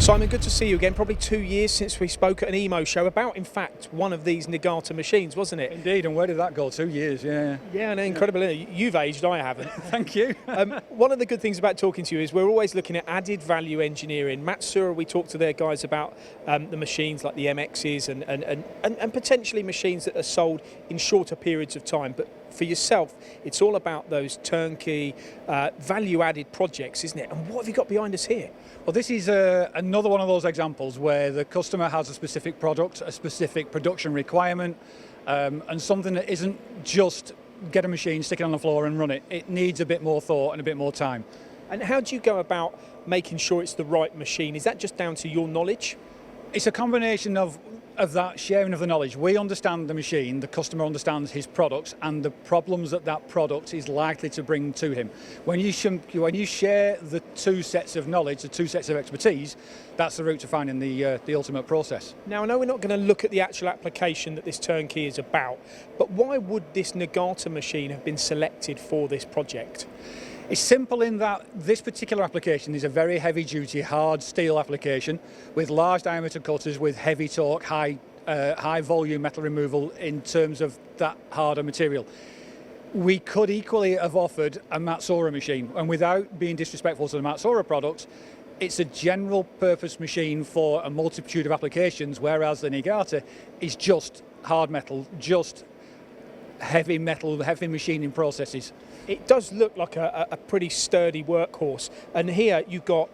Simon, good to see you again. Probably 2 years since we spoke at an emo show about, in fact, one of these Nagata machines, wasn't it? Indeed, and where did that go? 2 years, yeah. Yeah, no, incredible. You've aged, I haven't. Thank you. One of the good things about talking to you is we're always looking at added value engineering. Matsuura, we talked to their guys about the machines like the MXs and potentially machines that are sold in shorter periods of time. But for yourself, it's all about those turnkey, value-added projects, isn't it? And what have you got behind us here? Well, this is another one of those examples where the customer has a specific product, a specific production requirement, and something that isn't just get a machine, stick it on the floor and run it. It needs a bit more thought and a bit more time. And how do you go about making sure it's the right machine? Is that just down to your knowledge? It's a combination of that sharing of the knowledge. We understand the machine, the customer understands his products and the problems that that product is likely to bring to him. When you share the two sets of knowledge, the two sets of expertise, that's the route to finding the ultimate process. Now, I know we're not going to look at the actual application that this turnkey is about, but why would this Nagata machine have been selected for this project? It's simple in that this particular application is a very heavy duty, hard steel application with large diameter cutters with heavy torque, high volume metal removal in terms of that harder material. We could equally have offered a Matsuura machine, and without being disrespectful to the Matsuura products, it's a general purpose machine for a multitude of applications, whereas the Nagata is just hard metal, just heavy metal, heavy machining processes. It does look like a pretty sturdy workhorse, and here you've got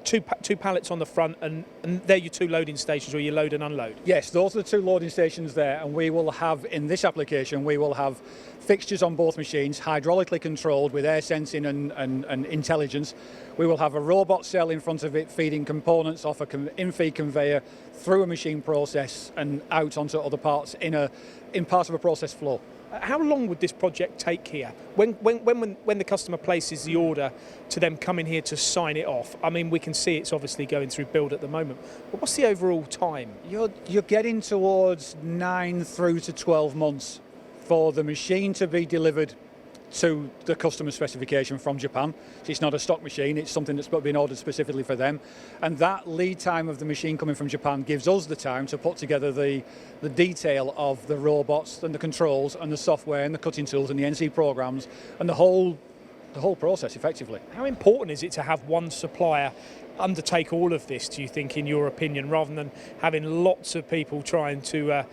two pallets on the front, and they're your two loading stations where you load and unload. Yes, those are the two loading stations there, and we will have, in this application, we will have fixtures on both machines, hydraulically controlled with air sensing and intelligence. We will have a robot cell in front of it feeding components off an in-feed conveyor through a machine process and out onto other parts in part of a process flow. How long would this project take here? When the customer places the order to them coming here to sign it off? I mean, we can see it's obviously going through build at the moment. But what's the overall time? You're getting towards 9 through to 12 months for the machine to be delivered to the customer specification from Japan. It's not a stock machine, it's something that's been ordered specifically for them. And that lead time of the machine coming from Japan gives us the time to put together the detail of the robots and the controls and the software and the cutting tools and the NC programs and the whole process effectively. How important is it to have one supplier undertake all of this, do you think, in your opinion, rather than having lots of people trying to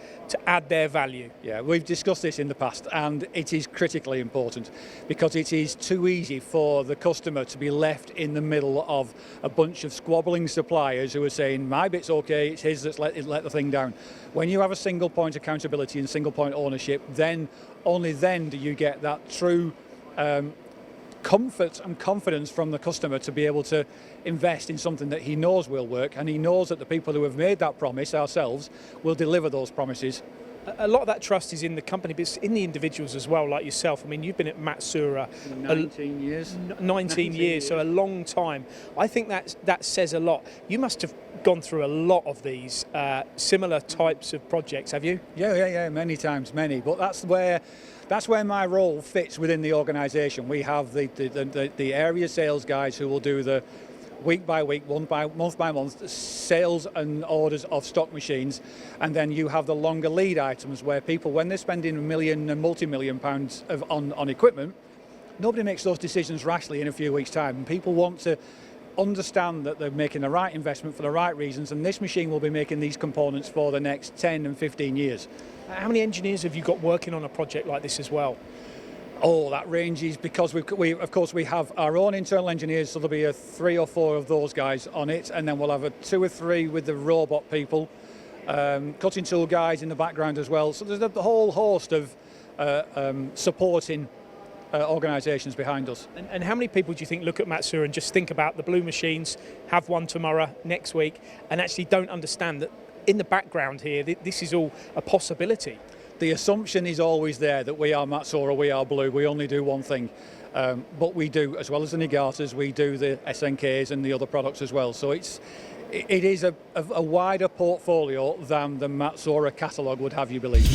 add their value? Yeah, we've discussed this in the past, and it is critically important because it is too easy for the customer to be left in the middle of a bunch of squabbling suppliers who are saying, my bit's okay, it's his that's let the thing down. When you have a single point accountability and single point ownership, then only then do you get that true comfort and confidence from the customer to be able to invest in something that he knows will work, and he knows that the people who have made that promise, ourselves, will deliver those promises. A lot of that trust is in the company, but it's in the individuals as well, like yourself. I mean, you've been at Matsuura 19 years. 19 years, so a long time. I think that says a lot. You must have gone through a lot of these similar types of projects, have you? Yeah, many times, many. But that's where my role fits within the organisation. We have the area sales guys who will do the week by week, month by month sales and orders of stock machines, and then you have the longer lead items where people, when they're spending £1 million and multi-million pounds on equipment, nobody makes those decisions rashly in a few weeks' time, and people want to understand that they're making the right investment for the right reasons, and this machine will be making these components for the next 10 and 15 years. How many engineers have you got working on a project like this as well? Oh, that ranges because we have our own internal engineers, so there'll be 3 or 4 of those guys on it, and then we'll have 2 or 3 with the robot people, cutting tool guys in the background as well. So there's a whole host of supporting organisations behind us. And how many people do you think look at Matsuura and just think about the blue machines, have one tomorrow, next week, and actually don't understand that in the background here, this is all a possibility? The assumption is always there that we are Matsuura, we are blue, we only do one thing. But we do, as well as the Nagatas, we do the SNKs and the other products as well. So it is a wider portfolio than the Matsuura catalogue would have you believe.